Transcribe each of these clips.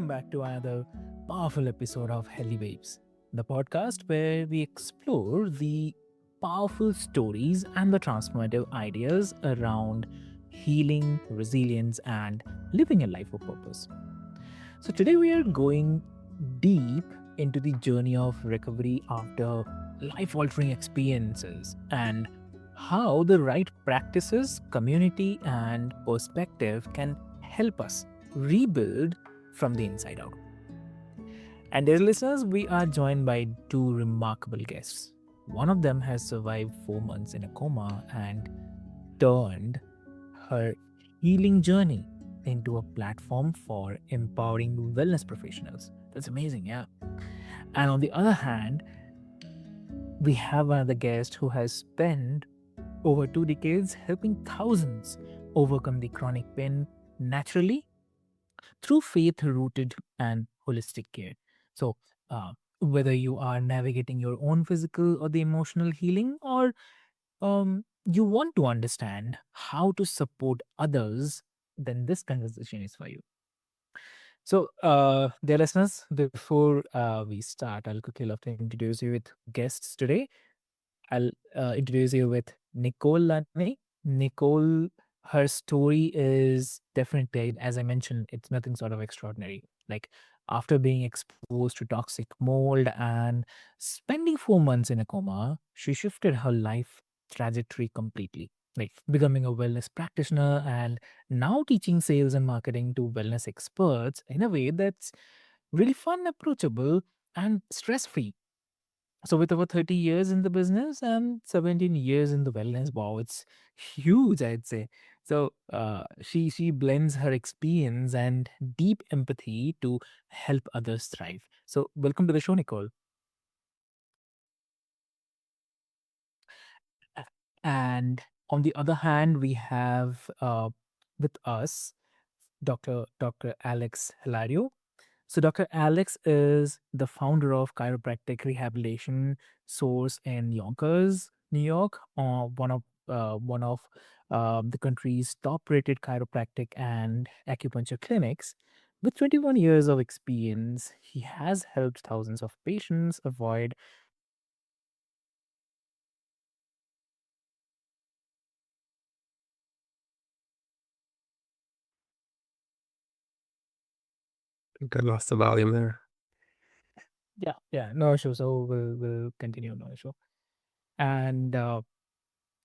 welcome back to another powerful episode of Healthy Babes, the podcast where we explore the powerful stories and the transformative ideas around healing, resilience, and living a life of purpose. So, today we are going deep into the journey of recovery after life altering experiences and how the right practices, community, and perspective can help us rebuild from the inside out. And dear listeners, we are joined by two remarkable guests. One of them has survived 4 months in a coma and turned her healing journey into a platform for empowering wellness professionals. That's amazing, yeah. And on the other hand, we have another guest who has spent over 2 decades helping thousands overcome the chronic pain naturally through faith rooted and holistic care. So, whether you are navigating your own physical or the emotional healing, or you want to understand how to support others, then this conversation is for you. So, dear listeners, before we start, I'll quickly love to introduce you with guests today. I'll introduce you with Nicole Lani. Nicole, her story is definitely, as I mentioned, it's nothing sort of extraordinary. Like, after being exposed to toxic mold and spending 4 months in a coma, she shifted her life trajectory completely. Like becoming a wellness practitioner and now teaching sales and marketing to wellness experts in a way that's really fun, approachable, and stress free. So with over 30 years in the business and 17 years in the wellness, wow, it's huge, I'd say. So she blends her experience and deep empathy to help others thrive. So welcome to the show, Nicole. And on the other hand, we have with us Dr. Alex Hilario. So Dr. Alex is the founder of Chiropractic Rehabilitation Source in Yonkers, New York, one of the country's top-rated chiropractic and acupuncture clinics. With 21 years of experience, he has helped thousands of patients avoid think I lost the volume there. yeah, no issue. So we'll continue, no issue. And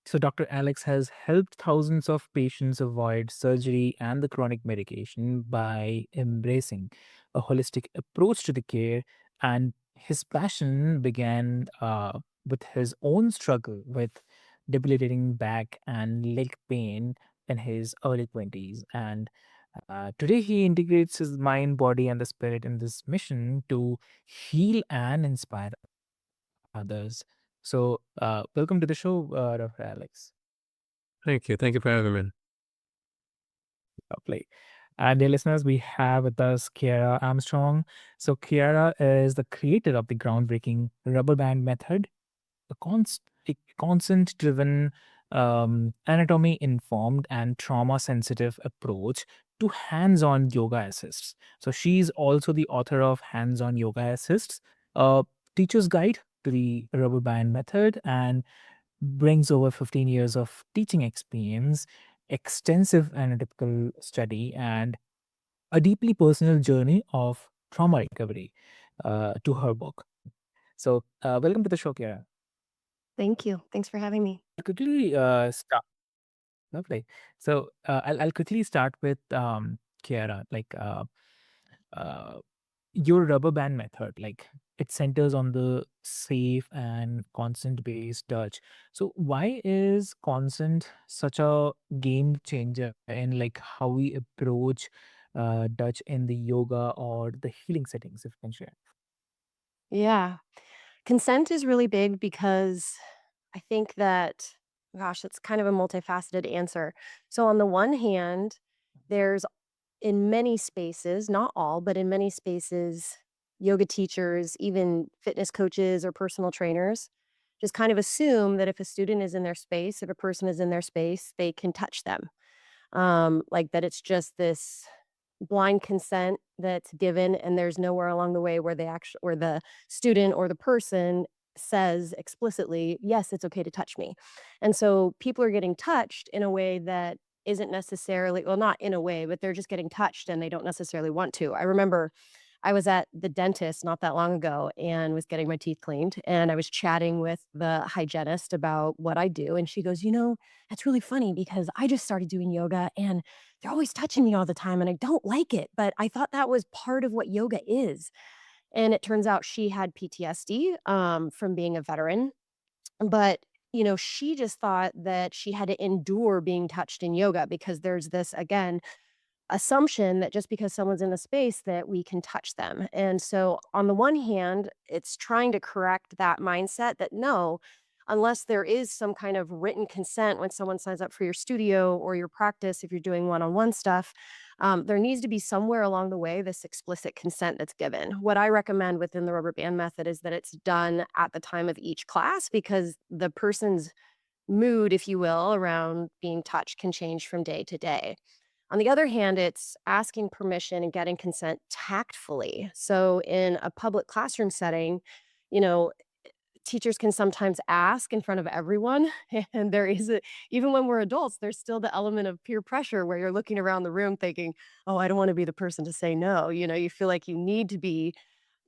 so, Dr. Alex has helped thousands of patients avoid surgery and the chronic medication by embracing a holistic approach to the care. And his passion began with his own struggle with debilitating back and leg pain in his early 20s. And today, he integrates his mind, body, and the spirit in this mission to heal and inspire others. So, welcome to the show, Dr. Alex. Thank you. Thank you for having me. Lovely. And dear listeners, we have with us Kiara Armstrong. So, Kiara is the creator of the groundbreaking rubber band method, a consent driven, anatomy informed, and trauma sensitive approach to hands on yoga assists. So, she's also the author of Hands on Yoga Assists, a teacher's guide to the rubber band method, and brings over 15 years of teaching experience, extensive analytical study, and a deeply personal journey of trauma recovery to her book. So, welcome to the show, Kiara. Thank you. Thanks for having me. I'll quickly start. Lovely. So, I'll quickly start with Kiara. Uh, your rubber band method, like it centers on the safe and consent based touch. So why is consent such a game changer in like how we approach touch in the yoga or the healing settings, if you can share? Yeah. Consent is really big because I think that, gosh, it's kind of a multifaceted answer. So, on the one hand, there's in many spaces, not all, but in many spaces, yoga teachers, even fitness coaches or personal trainers just kind of assume that if a student is in their space, if a person is in their space, they can touch them. Like that it's just this blind consent that's given, and there's nowhere along the way where the student or the person says explicitly, yes, it's okay to touch me. And so people are getting touched in a way that isn't necessarily, well, not in a way, but they're just getting touched and they don't necessarily want to. I remember I was at the dentist not that long ago and was getting my teeth cleaned. And I was chatting with the hygienist about what I do. And she goes, that's really funny because I just started doing yoga and they're always touching me all the time and I don't like it. But I thought that was part of what yoga is. And it turns out she had PTSD from being a veteran. But she just thought that she had to endure being touched in yoga because there's this, again, assumption that just because someone's in the space that we can touch them. And so on the one hand, it's trying to correct that mindset that no, unless there is some kind of written consent when someone signs up for your studio or your practice, if you're doing one-on-one stuff, there needs to be somewhere along the way this explicit consent that's given. What I recommend within the rubber band method is that it's done at the time of each class because the person's mood, if you will, around being touched can change from day to day. On the other hand, it's asking permission and getting consent tactfully. So in a public classroom setting, you know, teachers can sometimes ask in front of everyone. And even when we're adults, there's still the element of peer pressure where you're looking around the room thinking, oh, I don't want to be the person to say no. You feel like you need to be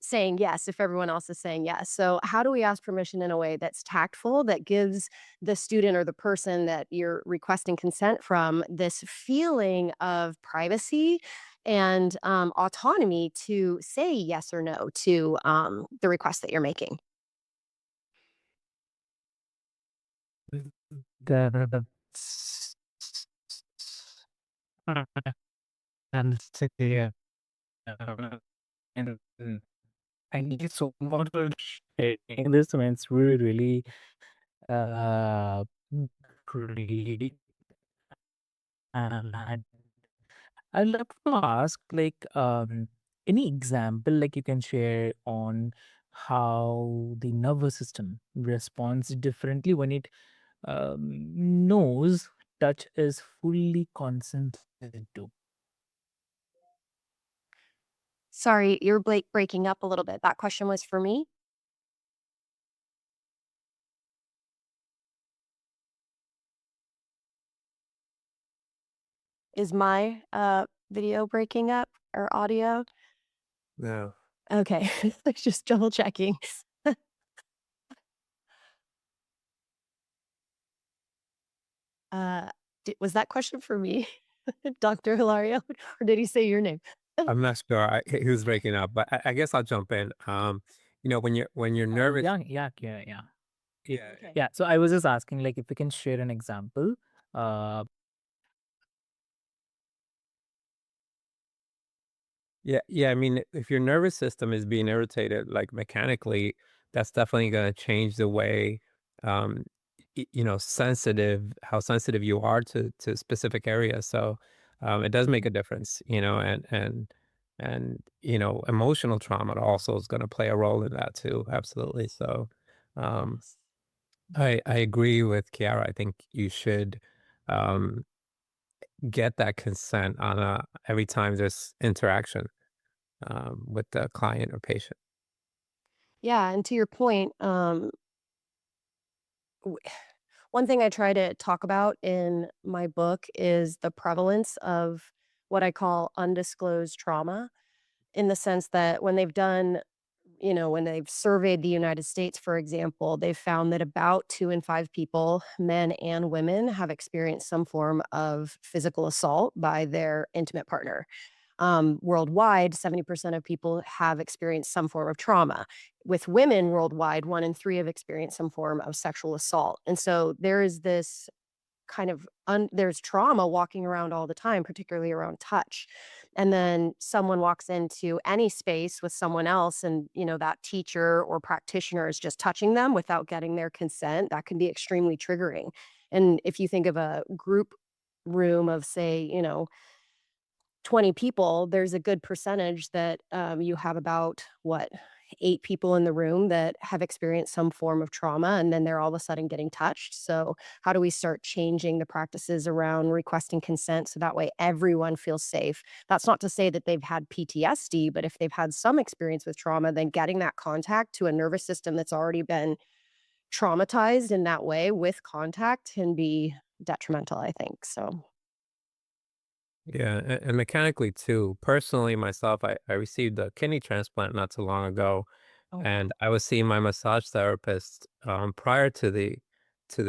saying yes if everyone else is saying yes. So, how do we ask permission in a way that's tactful, that gives the student or the person that you're requesting consent from this feeling of privacy and autonomy to say yes or no to the request that you're making? That's and yeah, and thank you so much for sharing this. I mean, it's really, really uh, great. And I'd love to ask, like, any example like you can share on how the nervous system responds differently when it knows touch is fully consented to. Sorry, you're breaking up a little bit. That question was for me. Is my video breaking up or audio? No. Okay, just double checking. Uh, was that question for me, Dr. Hilario, or did he say your name? I'm not sure. He was breaking up, but I guess I'll jump in. When you're nervous, Yeah. yeah, Okay. Yeah. So I was just asking, like, if you can share an example. Uh, yeah. I mean, if your nervous system is being irritated, like mechanically, that's definitely going to change the way, um, how sensitive you are to specific areas. So, it does make a difference, and emotional trauma also is going to play a role in that too. Absolutely. So, um, Yes. I agree with Kiara. I think you should um, get that consent on every time there's interaction with the client or patient. Yeah, and to your point, w- one thing I try to talk about in my book is the prevalence of what I call undisclosed trauma, in the sense that when they've surveyed the United States, for example, they've found that about 2 in 5 people, men and women, have experienced some form of physical assault by their intimate partner. Worldwide, 70% of people have experienced some form of trauma. With women worldwide, 1 in 3 have experienced some form of sexual assault. And so there is this kind of there's trauma walking around all the time, particularly around touch. And then someone walks into any space with someone else and, that teacher or practitioner is just touching them without getting their consent. That can be extremely triggering. And if you think of a group room of, say, 20 people, there's a good percentage that you have about what 8 people in the room that have experienced some form of trauma, and then they're all of a sudden getting touched. So, how do we start changing the practices around requesting consent so that way everyone feels safe? That's not to say that they've had PTSD, but if they've had some experience with trauma, then getting that contact to a nervous system that's already been traumatized in that way with contact can be detrimental, I think. So, Yeah, and mechanically too. Personally, myself, I received a kidney transplant not too long ago, oh, wow. and I was seeing my massage therapist prior to the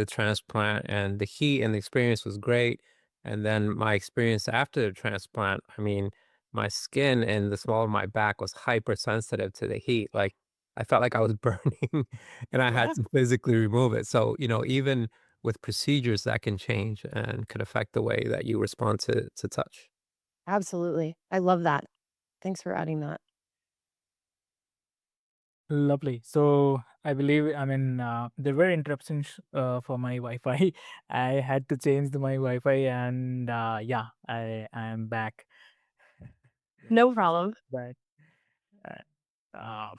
transplant, and the heat and the experience was great. And then my experience after the transplant, I mean, my skin and the small of my back was hypersensitive to the heat. Like I felt like I was burning, and I had Yeah, to physically remove it. So even with procedures that can change and could affect the way that you respond to touch. absolutely. I love that. Thanks for adding that. Lovely. So I believe, I mean, there were interruptions for my Wi-Fi. I had to change my Wi-Fi, and yeah, I am back. No problem. But uh,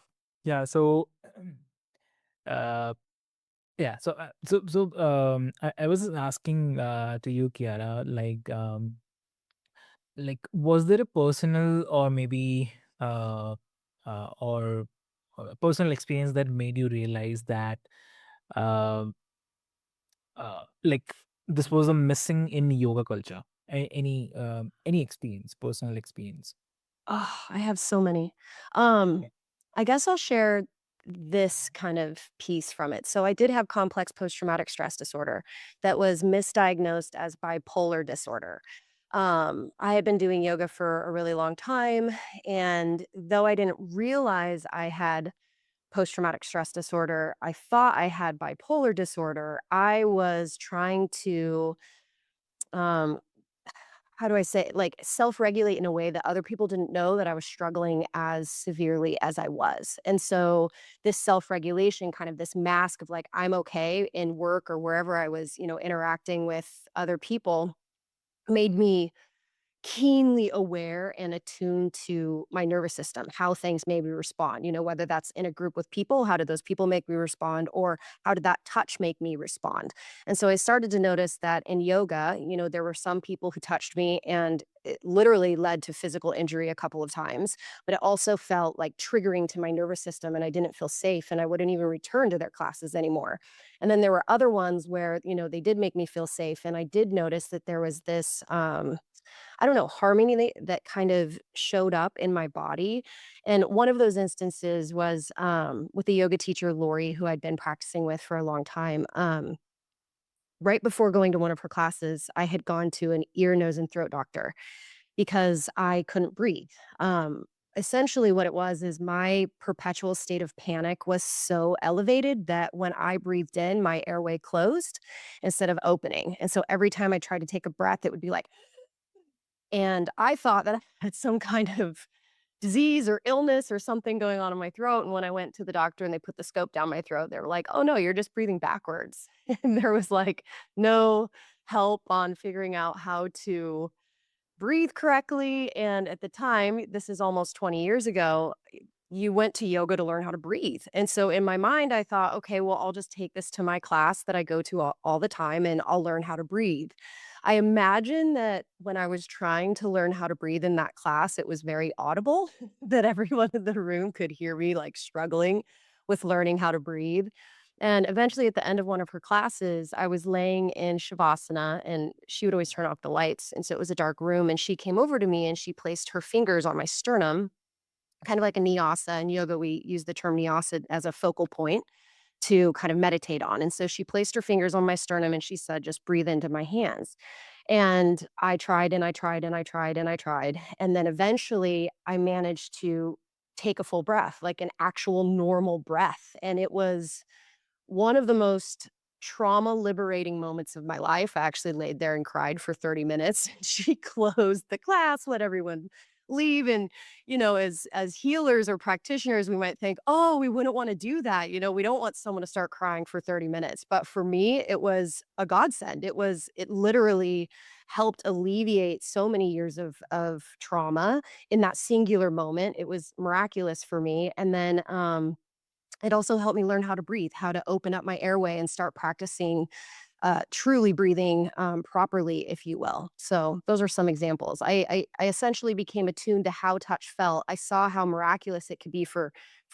yeah, so uh, yeah, I was asking to you, Kiara, like was there a personal or maybe or a personal experience that made you realize that um like this was a missing in yoga culture? Any experience, personal experience? Oh, I have so many. Yeah. I guess I'll share this kind of piece from it. So I did have complex post-traumatic stress disorder that was misdiagnosed as bipolar disorder. I had been doing yoga for a really long time, and though I didn't realize I had post-traumatic stress disorder, I thought I had bipolar disorder. I was trying to um, how do I say it? Like, self-regulate in a way that other people didn't know that I was struggling as severely as I was. And so this self-regulation, kind of this mask of like, I'm okay in work or wherever I was, interacting with other people made me keenly aware and attuned to my nervous system, how things made me respond, whether that's in a group with people, how did those people make me respond, or how did that touch make me respond? And so I started to notice that in yoga, there were some people who touched me and it literally led to physical injury a couple of times, but it also felt like triggering to my nervous system and I didn't feel safe and I wouldn't even return to their classes anymore. And then there were other ones where, they did make me feel safe. And I did notice that there was this, I don't know, harmony that kind of showed up in my body. And one of those instances was with the yoga teacher, Lori, who I'd been practicing with for a long time. Right before going to one of her classes, I had gone to an ear, nose, and throat doctor because I couldn't breathe. Um, Essentially, what it was is my perpetual state of panic was so elevated that when I breathed in, my airway closed instead of opening. And so every time I tried to take a breath, it would be like, and I thought that I had some kind of disease or illness or something going on in my throat. And when I went to the doctor and they put the scope down my throat, they were like, "Oh, no, you're just breathing backwards." And there was like no help on figuring out how to breathe correctly. And at the time, this is almost 20 years ago, you went to yoga to learn how to breathe. And so in my mind, I thought, okay, well, I'll just take this to my class that I go to all the time and I'll learn how to breathe. I imagine that when I was trying to learn how to breathe in that class, it was very audible, that everyone in the room could hear me like struggling with learning how to breathe. And eventually, at the end of one of her classes, I was laying in Shavasana and she would always turn off the lights. And so it was a dark room. And she came over to me and she placed her fingers on my sternum, kind of like a nyasa. In yoga, we use the term nyasa as a focal point to kind of meditate on. And so she placed her fingers on my sternum and she said, just breathe into my hands. And I tried and I tried and I tried and I tried. And then eventually I managed to take a full breath, like an actual normal breath. And it was one of the most trauma liberating moments of my life. I actually laid there and cried for 30 minutes. She closed the class, let everyone believe in, as healers or practitioners, we might think, oh, we wouldn't want to do that. We don't want someone to start crying for 30 minutes. But for me, it was a godsend. It literally helped alleviate so many years of trauma in that singular moment. It was miraculous for me. And then it also helped me learn how to breathe, how to open up my airway and start practicing truly breathing properly, if you will. So those are some examples. I essentially became attuned to how touch felt. I saw how miraculous it could be for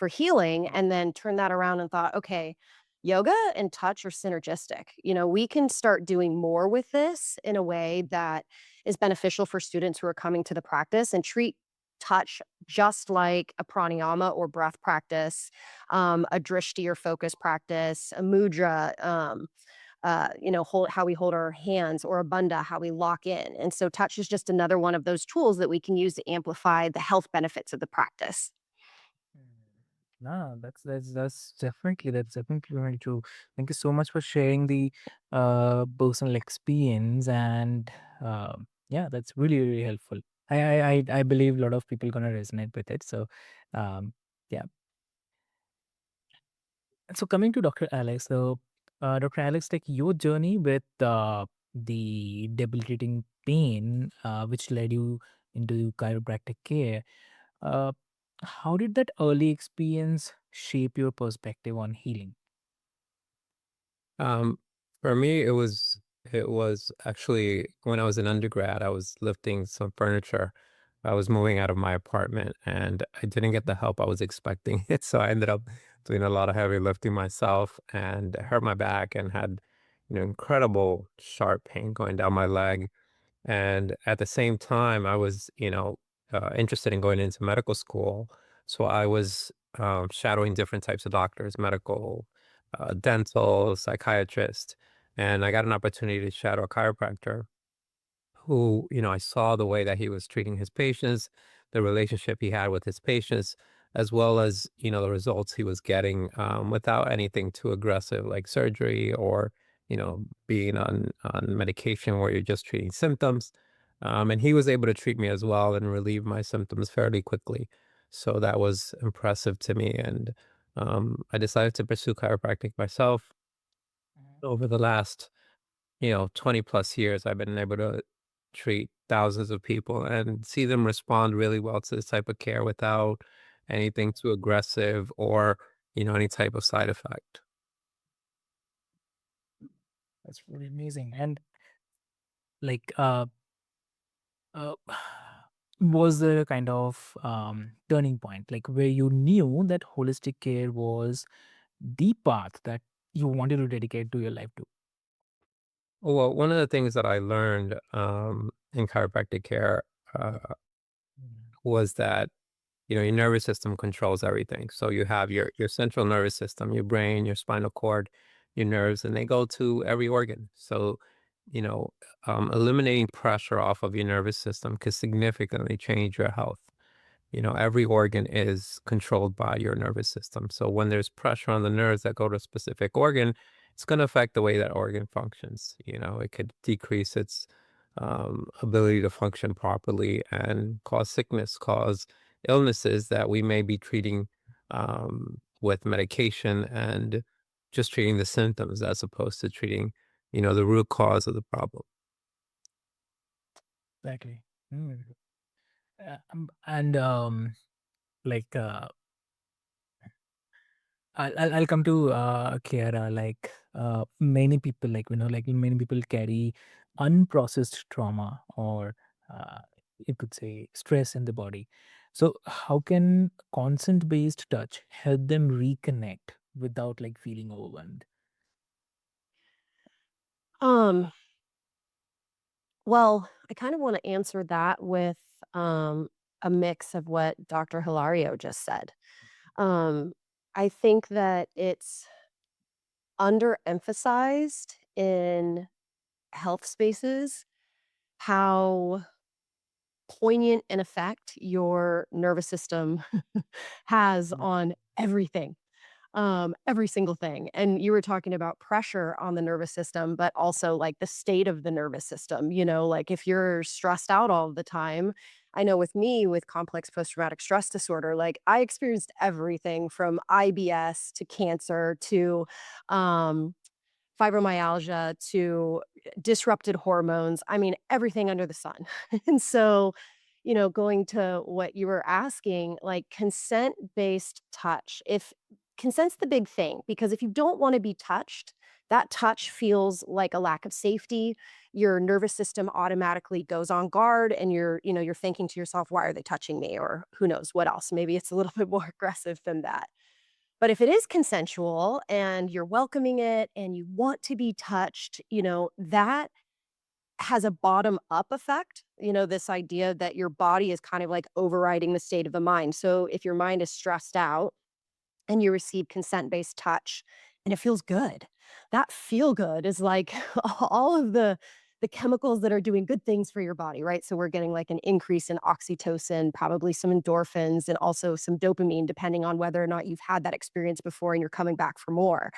healing, and then turned that around and thought, okay, yoga and touch are synergistic. We can start doing more with this in a way that is beneficial for students who are coming to the practice, and treat touch just like a pranayama or breath practice, a drishti or focus practice, a mudra. How we hold our hands, or a bandha, how we lock in. And so touch is just another one of those tools that we can use to amplify the health benefits of the practice. Mm. No, that's definitely very true. Thank you so much for sharing the personal experience, and yeah, that's really really helpful. I believe a lot of people gonna resonate with it. So um, yeah. So coming to Dr. Alex, so Dr. Alex, like your journey with the debilitating pain, which led you into chiropractic care, uh, how did that early experience shape your perspective on healing? Um, for me, it was actually when I was an undergrad, I was lifting some furniture. I was moving out of my apartment and I didn't get the help I was expecting it. So I ended up doing a lot of heavy lifting myself and hurt my back and had, incredible sharp pain going down my leg. And at the same time, I was, interested in going into medical school. So I was shadowing different types of doctors, medical, dental, psychiatrist. And I got an opportunity to shadow a chiropractor who, I saw the way that he was treating his patients, the relationship he had with his patients, as well as, the results he was getting without anything too aggressive like surgery or, being on medication where you're just treating symptoms. And he was able to treat me as well and relieve my symptoms fairly quickly. So that was impressive to me. And I decided to pursue chiropractic myself over the last 20 plus years. I've been able to treat thousands of people and see them respond really well to this type of care without anything too aggressive or, any type of side effect. That's really amazing. And like, uh, was there a kind of turning point, like where you knew that holistic care was the path that you wanted to dedicate to your life to? Well, one of the things that I learned in chiropractic care uh, Mm. was that your nervous system controls everything. So you have your central nervous system, your brain, your spinal cord, your nerves, and they go to every organ. So, you know, eliminating pressure off of your nervous system could significantly change your health. Every organ is controlled by your nervous system. So when there's pressure on the nerves that go to a specific organ, it's going to affect the way that organ functions. It could decrease its ability to function properly and cause sickness, cause illnesses that we may be treating with medication and just treating the symptoms as opposed to treating, the root cause of the problem. Exactly. Mm. And like I'll come to Kiara. Like many people, like many people carry unprocessed trauma, or uh, you could say stress in the body. So how can consent based touch help them reconnect without like feeling overwhelmed? Um, well, I kind of want to answer that with um, a mix of what Dr. Hilario just said. Um, I think that it's underemphasized in health spaces how poignant an effect your nervous system has Mm. on everything, every single thing. And you were talking about pressure on the nervous system, but also like the state of the nervous system. Like if you're stressed out all the time, I know with me, with complex post traumatic stress disorder, like I experienced everything from IBS to cancer to um, fibromyalgia to disrupted hormones. I mean, everything under the sun. And so, going to what you were asking, like consent based touch, if consent's the big thing, because if you don't want to be touched, that touch feels like a lack of safety. Your nervous system automatically goes on guard and you're thinking to yourself, why are they touching me? Or who knows what else? Maybe it's a little bit more aggressive than that. But if it is consensual and you're welcoming it and you want to be touched, that has a bottom up effect. This idea that your body is kind of like overriding the state of the mind. So if your mind is stressed out and you receive consent based touch and it feels good, that feel good is like all of the chemicals that are doing good things for your body, right? So we're getting like an increase in oxytocin, probably some endorphins, and also some dopamine, depending on whether or not you've had that experience before and you're coming back for more.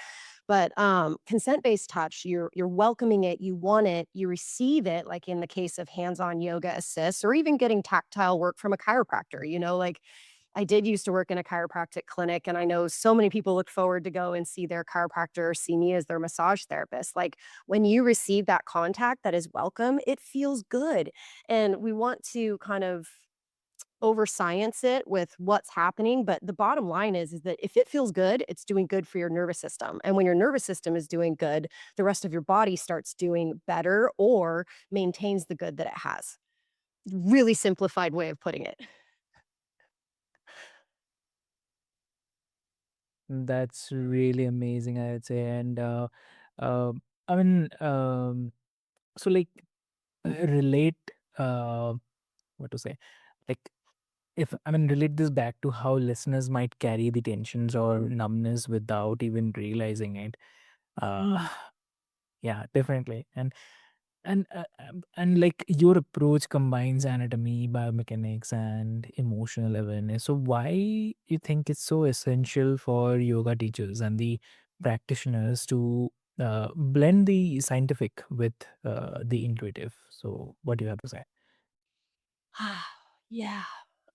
But consent-based touch, you're welcoming it, you want it, you receive it, like in the case of hands-on yoga assists, or even getting tactile work from a chiropractor. Like I did used to work in a chiropractic clinic, and I know so many people look forward to go and see their chiropractor or see me as their massage therapist. Like when you receive that contact that is welcome, it feels good. And we want to kind of over science it with what's happening, but the bottom line is that if it feels good, it's doing good for your nervous system. And when your nervous system is doing good, the rest of your body starts doing better or maintains the good that it has. Really simplified way of putting it. That's really amazing, I would say. And uh, I mean, so like relate, uh, what to say? Like, if I mean, relate this back to how listeners might carry the tensions or numbness without even realizing it. Uh, yeah, definitely. And like your approach combines anatomy, biomechanics, and emotional awareness. So why you think it's so essential for yoga teachers and the practitioners to blend the scientific with the intuitive? So what do you have to say? Yeah.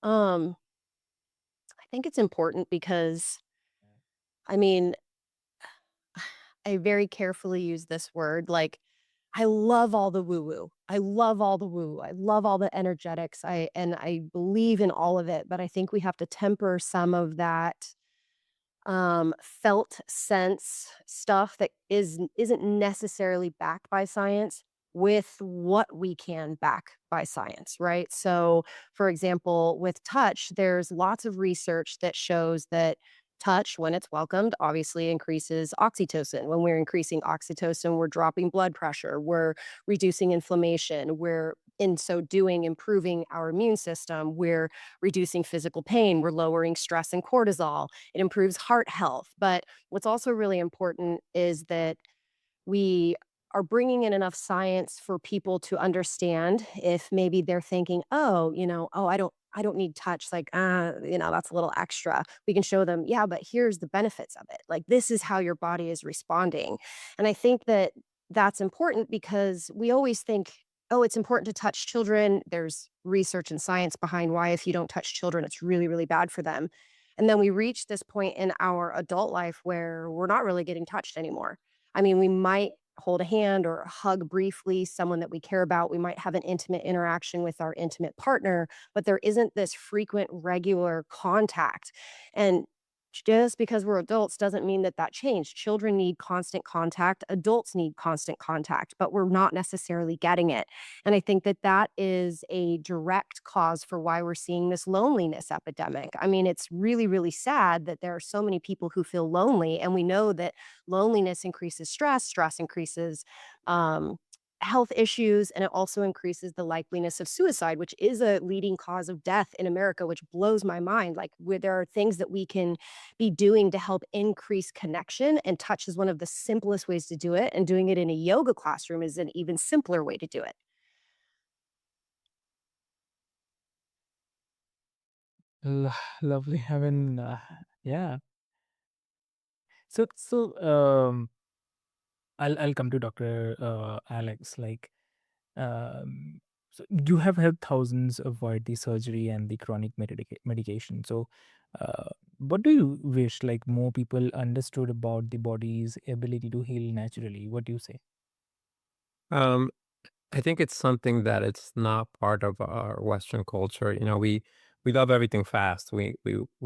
Um, I think it's important because I mean, I very carefully use this word. Like, I love all the woo woo. I love all the woo. I love all the energetics. I believe in all of it, but I think we have to temper some of that felt sense stuff that isn't necessarily backed by science with what we can back by science, right? So, for example, with touch, there's lots of research that shows that touch, when it's welcomed, obviously increases oxytocin. When we're increasing oxytocin, we're dropping blood pressure, we're reducing inflammation, we're in so doing improving our immune system, we're reducing physical pain, we're lowering stress and cortisol, it improves heart health. But what's also really important is that we are bringing in enough science for people to understand if maybe they're thinking, oh, I don't need touch. Like, that's a little extra. We can show them, yeah, but here's the benefits of it. Like, this is how your body is responding. And I think that that's important because we always think, oh, it's important to touch children. There's research and science behind why, if you don't touch children, it's really, really bad for them. And then we reach this point in our adult life where we're not really getting touched anymore. I mean, we might hold a hand or hug briefly someone that we care about. We might have an intimate interaction with our intimate partner, but there isn't this frequent, regular contact. And just because we're adults doesn't mean that that changed. Children need constant contact, adults need constant contact, but we're not necessarily getting it. And I think that that is a direct cause for why we're seeing this loneliness epidemic. I mean, it's really, really sad that there are so many people who feel lonely. And we know that loneliness increases stress, stress increases um, health issues, and it also increases the likeliness of suicide, which is a leading cause of death in America, which blows my mind. Like, where there are things that we can be doing to help increase connection, and touch is one of the simplest ways to do it. And doing it in a yoga classroom is an even simpler way to do it. Lovely. I mean, yeah. I'll come to Dr. Alex. Like, um, So you have helped thousands avoid the surgery and the chronic medication. So, what do you wish like more people understood about the body's ability to heal naturally? What do you say? Um, I think it's something that it's not part of our Western culture. You know, we love everything fast. We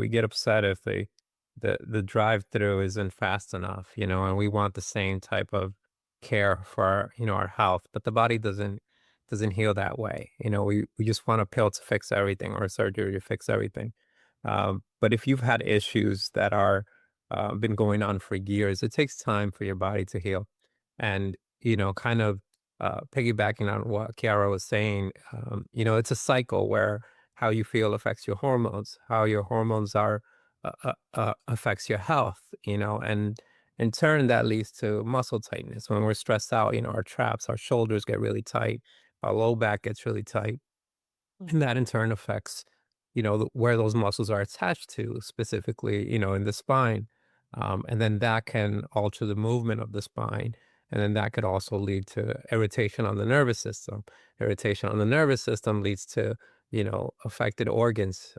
get upset if the drive through isn't fast enough. You know, and we want the same type of care for our, our health, but the body doesn't heal that way. You know, we just want a pill to fix everything or surgery to fix everything. But if you've had issues that are been going on for years, it takes time for your body to heal, and kind of piggybacking on what Kiara was saying, it's a cycle where how you feel affects your hormones, how your hormones are affects your health, and in turn that leads to muscle tightness. When we're stressed out, our traps, our shoulders get really tight, our low back gets really tight, and that in turn affects, where those muscles are attached to, specifically, in the spine. And then that can alter the movement of the spine. And then that could also lead to irritation on the nervous system. Irritation on the nervous system leads to, affected organs.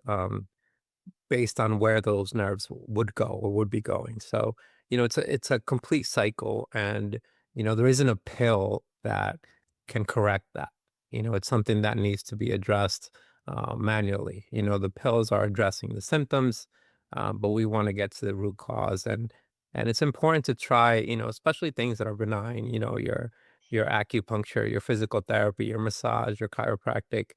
Based on where those nerves would go or would be going. So, it's a complete cycle, and there isn't a pill that can correct that. It's something that needs to be addressed manually. The pills are addressing the symptoms, but we want to get to the root cause, and it's important to try, especially things that are benign. Your acupuncture, your physical therapy, your massage, your chiropractic,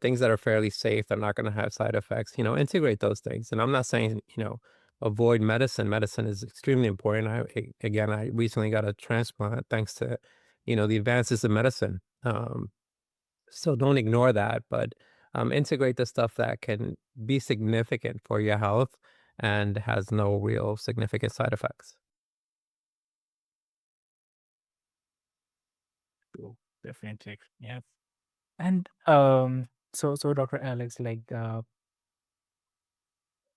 things that are fairly safe, they're not going to have side effects, integrate those things. And I'm not saying, avoid medicine. Medicine is extremely important. Again, I recently got a transplant thanks to, the advances in medicine. So don't ignore that, but integrate the stuff that can be significant for your health and has no real significant side effects. Cool. Definitely. Yeah. And so Dr. Alex, like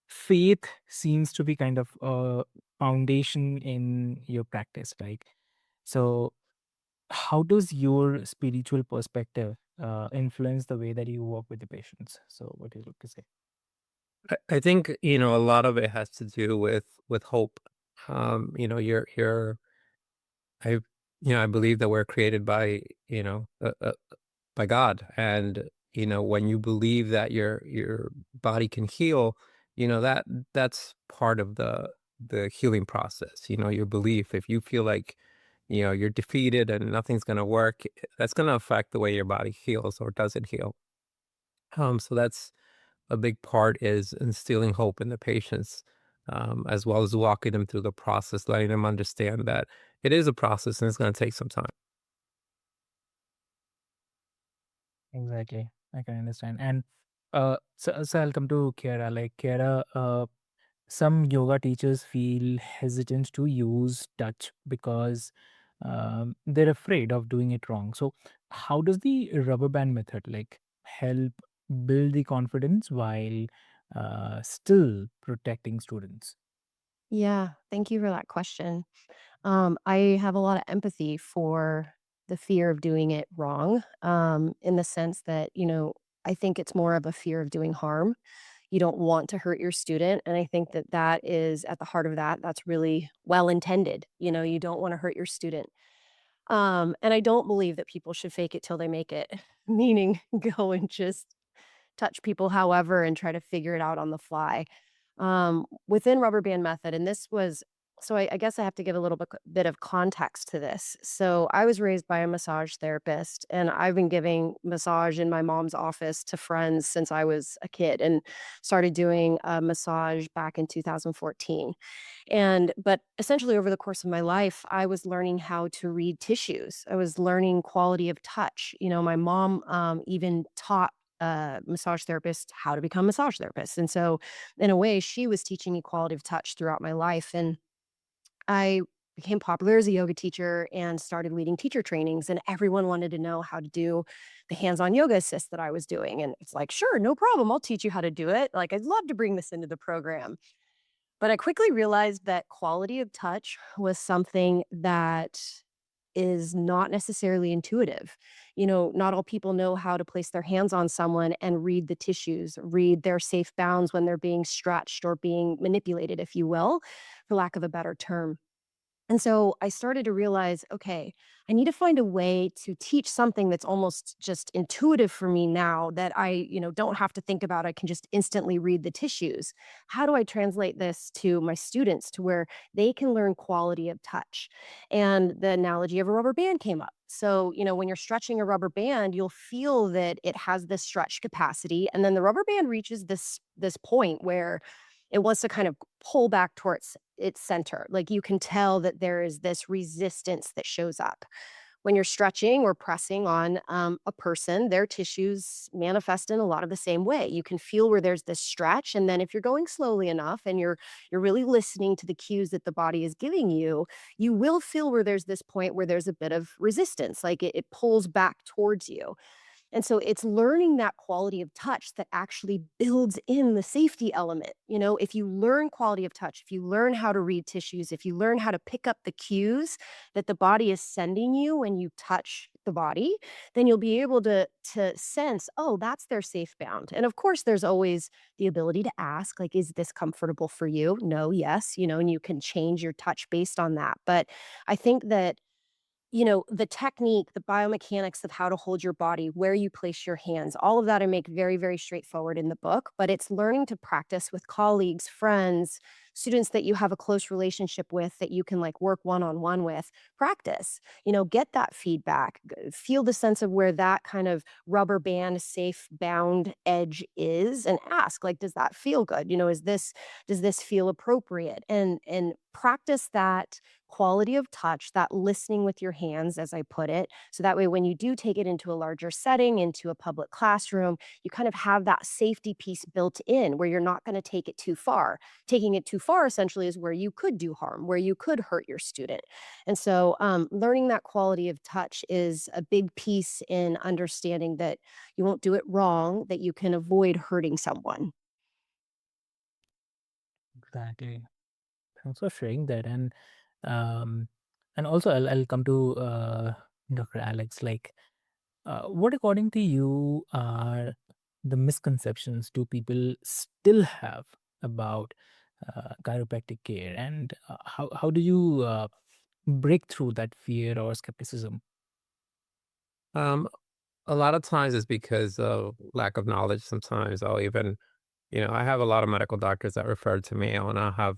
faith seems to be kind of a foundation in your practice, right? So how does your spiritual perspective influence the way that you work with the patients? So what do you look to say? I think, a lot of it has to do with hope. You're I I believe that we're created by, by God. And, when you believe that your body can heal, that's part of the healing process. Your belief. If you feel like, you're defeated and nothing's gonna work, that's gonna affect the way your body heals or doesn't heal. So that's a big part, is instilling hope in the patients, as well as walking them through the process, letting them understand that it is a process and it's gonna take some time. Exactly. I can understand. And so I'll come to Kiara. Like Kiara, some yoga teachers feel hesitant to use touch because they're afraid of doing it wrong. So how does the rubber band method like help build the confidence while still protecting students? Yeah, thank you for that question. I have a lot of empathy for the fear of doing it wrong, in the sense that, I think it's more of a fear of doing harm. You don't want to hurt your student, and I think that that is at the heart of that. That's really well intended. You don't want to hurt your student. And I don't believe that people should fake it till they make it, meaning go and just touch people however and try to figure it out on the fly. Within rubber band method, and this was so I guess I have to give a little bit of context to this. So I was raised by a massage therapist, and I've been giving massage in my mom's office to friends since I was a kid, and started doing a massage back in 2014. But essentially over the course of my life, I was learning how to read tissues. I was learning quality of touch. My mom even taught massage therapist how to become massage therapist. And so in a way, she was teaching me quality of touch throughout my life. And I became popular as a yoga teacher and started leading teacher trainings. And everyone wanted to know how to do the hands-on yoga assist that I was doing. And it's like, sure, no problem. I'll teach you how to do it. Like, I'd love to bring this into the program. But I quickly realized that quality of touch was something that is not necessarily intuitive. Not all people know how to place their hands on someone and read the tissues, read their safe bounds when they're being stretched or being manipulated, if you will, for lack of a better term. And so I started to realize, okay, I need to find a way to teach something that's almost just intuitive for me now that I don't have to think about. I can just instantly read the tissues. How do I translate this to my students to where they can learn quality of touch? And the analogy of a rubber band came up. So when you're stretching a rubber band, you'll feel that it has this stretch capacity, and then the rubber band reaches this point where it wants to kind of pull back towards its center. Like you can tell that there is this resistance that shows up. When you're stretching or pressing on a person, their tissues manifest in a lot of the same way. You can feel where there's this stretch, and then if you're going slowly enough and you're really listening to the cues that the body is giving you, you will feel where there's this point where there's a bit of resistance, like it pulls back towards you. And so it's learning that quality of touch that actually builds in the safety element. If you learn quality of touch, if you learn how to read tissues, if you learn how to pick up the cues that the body is sending you when you touch the body, then you'll be able to sense, oh, that's their safe bound. And of course, there's always the ability to ask, like, is this comfortable for you? No, yes, and you can change your touch based on that. But I think that the technique, the biomechanics of how to hold your body, where you place your hands, all of that I make very, very straightforward in the book, but it's learning to practice with colleagues, friends, students that you have a close relationship with that you can like work one-on-one with. Practice, get that feedback, feel the sense of where that kind of rubber band safe bound edge is and ask like, does that feel good? Does this feel appropriate? And practice that quality of touch, that listening with your hands, as I put it. So that way, when you do take it into a larger setting, into a public classroom, you kind of have that safety piece built in where you're not going to take it too far. Taking it too far essentially is where you could do harm, where you could hurt your student. And so, learning that quality of touch is a big piece in understanding that you won't do it wrong, that you can avoid hurting someone. Exactly. Thanks for sharing that. Um, and also, I'll come to Dr. Alex. Like, what according to you are the misconceptions do people still have about chiropractic care, and how do you break through that fear or skepticism? Um, a lot of times it's because of lack of knowledge. Sometimes I'll even, I have a lot of medical doctors that refer to me, and I'll have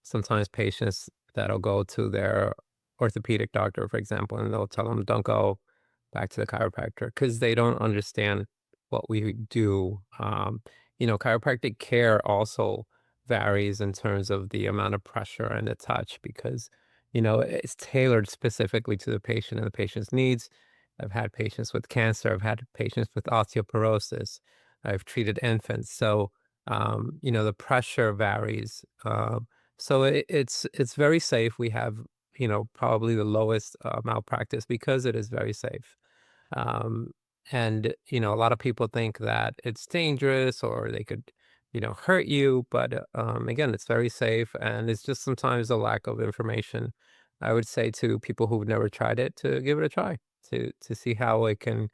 sometimes patients that'll go to their orthopedic doctor, for example, and they'll tell them, don't go back to the chiropractor because they don't understand what we do. Chiropractic care also varies in terms of the amount of pressure and the touch because, it's tailored specifically to the patient and the patient's needs. I've had patients with cancer. I've had patients with osteoporosis. I've treated infants. So, the pressure varies. So it's very safe. We have, probably the lowest malpractice because it is very safe. Um, and, a lot of people think that it's dangerous or they could, hurt you. But again, it's very safe. And it's just sometimes a lack of information. I would say to people who've never tried it to give it a try to see how it can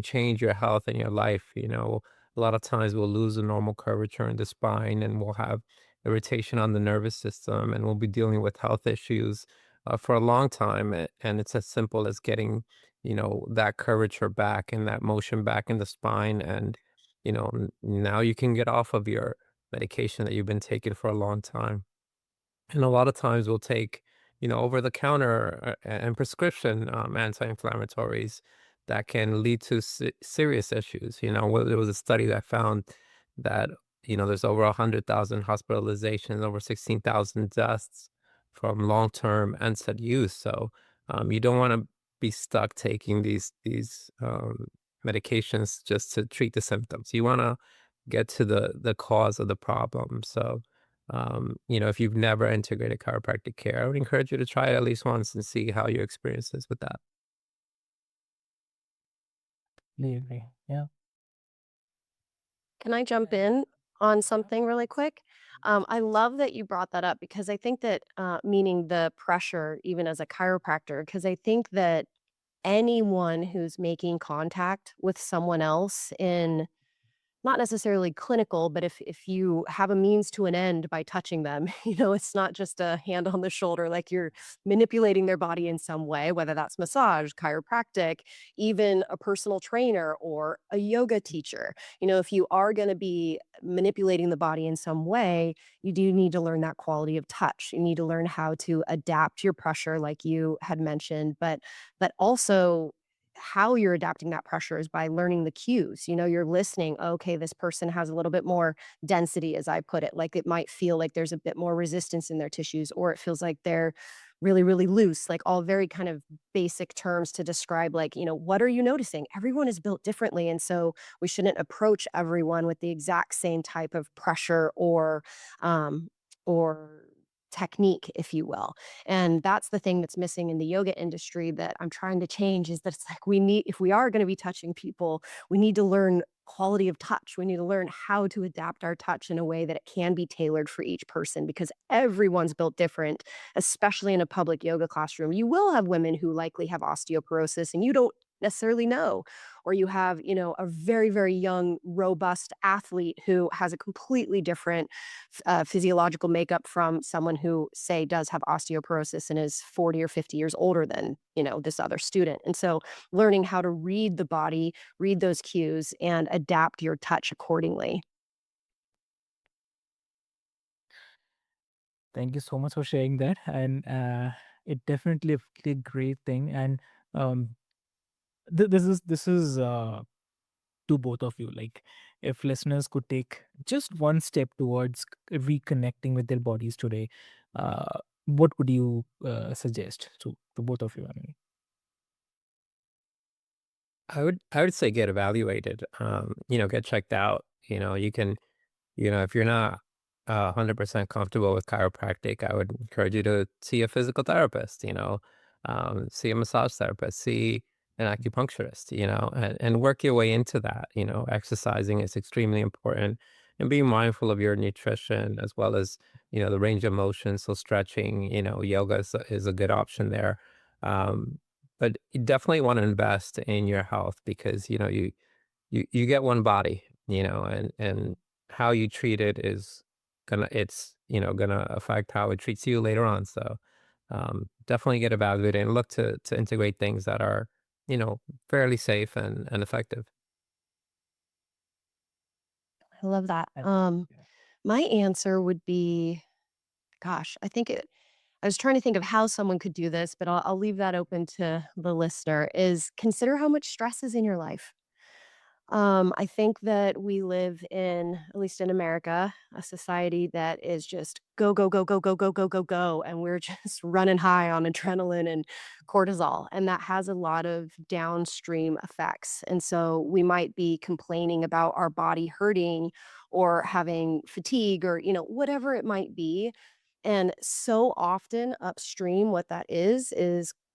change your health and your life. A lot of times we'll lose the normal curvature in the spine and we'll have irritation on the nervous system and we'll be dealing with health issues for a long time. And it's as simple as getting that curvature back and that motion back in the spine. And, now you can get off of your medication that you've been taking for a long time. And a lot of times we'll take, over the counter and prescription anti-inflammatories that can lead to serious issues. There was a study that found that, there's over 100,000 hospitalizations, over 16,000 deaths from long-term NSAID use. So you don't want to be stuck taking these medications just to treat the symptoms. You want to get to the cause of the problem. So if you've never integrated chiropractic care, I would encourage you to try it at least once and see how your experience is with that. Completely agree. Yeah. Can I jump in? on something really quick. I love that you brought that up because I think that, meaning the pressure, even as a chiropractor, because I think that anyone who's making contact with someone else in not necessarily clinical, but if you have a means to an end by touching them, it's not just a hand on the shoulder, like you're manipulating their body in some way, whether that's massage, chiropractic, even a personal trainer or a yoga teacher. If you are going to be manipulating the body in some way, you do need to learn that quality of touch. You need to learn how to adapt your pressure, like you had mentioned, but also how you're adapting that pressure is by learning the cues. You're listening, okay, this person has a little bit more density, as I put it. Like it might feel like there's a bit more resistance in their tissues, or it feels like they're really, really loose, like all very kind of basic terms to describe, like, what are you noticing? Everyone is built differently. And so we shouldn't approach everyone with the exact same type of pressure or technique, if you will. And that's the thing that's missing in the yoga industry that I'm trying to change is that it's like if we are going to be touching people, we need to learn quality of touch. We need to learn how to adapt our touch in a way that it can be tailored for each person because everyone's built different, especially in a public yoga classroom. You will have women who likely have osteoporosis and you don't necessarily know, or you have, a very, very young, robust athlete who has a completely different physiological makeup from someone who, say, does have osteoporosis and is 40 or 50 years older than, this other student. And so learning how to read the body, read those cues, and adapt your touch accordingly. Thank you so much for sharing that. And it definitely a great thing. And um, this is to both of you. Like, if listeners could take just one step towards reconnecting with their bodies today, what would you suggest to both of you? I mean, I would say get evaluated, get checked out. You can, if you're not 100% comfortable with chiropractic, I would encourage you to see a physical therapist, see a massage therapist, see an acupuncturist, and work your way into that. Exercising is extremely important and being mindful of your nutrition as well as, the range of motion. So stretching, yoga is a good option there. Um, but you definitely want to invest in your health because, you get one body, and how you treat it is gonna affect how it treats you later on. So definitely get evaluated and look to integrate things that are, fairly safe and effective. I love that. I- yeah. My answer would be, gosh, I was trying to think of how someone could do this, but I'll leave that open to the listener, is consider how much stress is in your life. I think that we live in, at least in America, a society that is just go, go, go, go, go, go, go, go, go. And we're just running high on adrenaline and cortisol. And that has a lot of downstream effects. And so we might be complaining about our body hurting or having fatigue or, whatever it might be. And so often upstream, what that is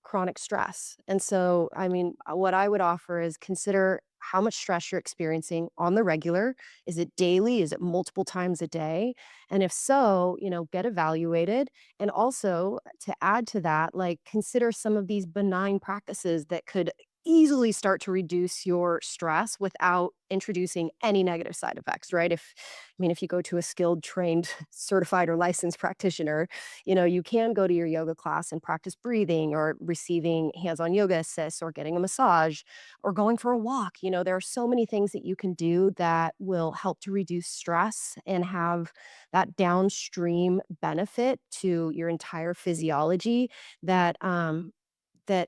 chronic stress. And so, I mean, what I would offer is consider how much stress you're experiencing on the regular. Is it daily? Is it multiple times a day? And if so, get evaluated. And also to add to that, like consider some of these benign practices that could easily start to reduce your stress without introducing any negative side effects, right? If you go to a skilled, trained, certified or licensed practitioner, you can go to your yoga class and practice breathing or receiving hands-on yoga assists or getting a massage or going for a walk. There are so many things that you can do that will help to reduce stress and have that downstream benefit to your entire physiology that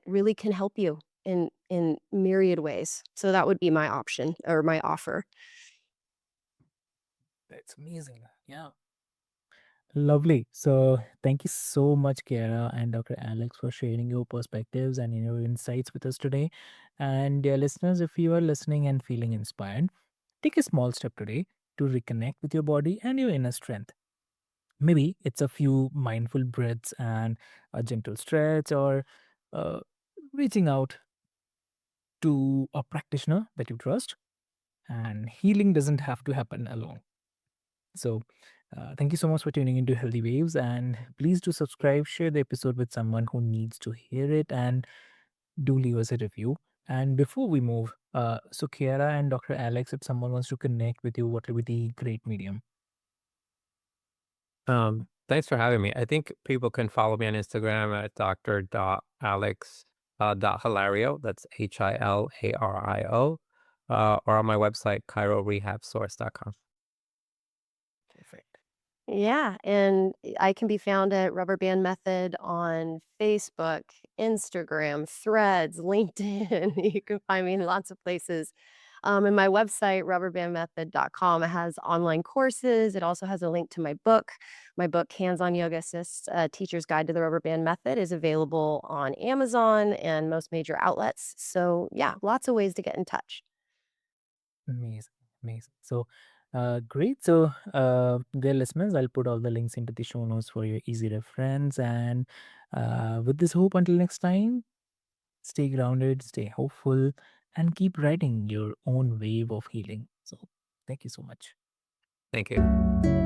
really can help you in myriad ways. So that would be my option or my offer. That's amazing. Yeah. Lovely. So, thank you so much, Kiara and Dr. Alex, for sharing your perspectives and your insights with us today. And, dear listeners, if you are listening and feeling inspired, take a small step today to reconnect with your body and your inner strength. Maybe it's a few mindful breaths and a gentle stretch, or uh, reaching out to a practitioner that you trust. And healing doesn't have to happen alone. So, thank you so much for tuning into Healthy Waves. And please do subscribe, share the episode with someone who needs to hear it, and do leave us a review. And before we move, so Kiara and Dr. Alex, if someone wants to connect with you, what will be the great medium? Thanks for having me. I think people can follow me on Instagram at Dr. Alex Hilario. That's Hilario. Or on my website, chirorehabsource.com. Perfect. Yeah, and I can be found at Rubber Band Method on Facebook, Instagram, Threads, LinkedIn. You can find me in lots of places. And my website, rubberbandmethod.com, it has online courses. It also has a link to my book. My book, Hands on Yoga Assist, Teacher's Guide to the Rubber Band Method, is available on Amazon and most major outlets. So, yeah, lots of ways to get in touch. Amazing. Amazing. So, great. So, dear listeners, I'll put all the links into the show notes for your easy reference. And with this hope, until next time, stay grounded, stay hopeful, and keep writing your own wave of healing. So, thank you so much. Thank you.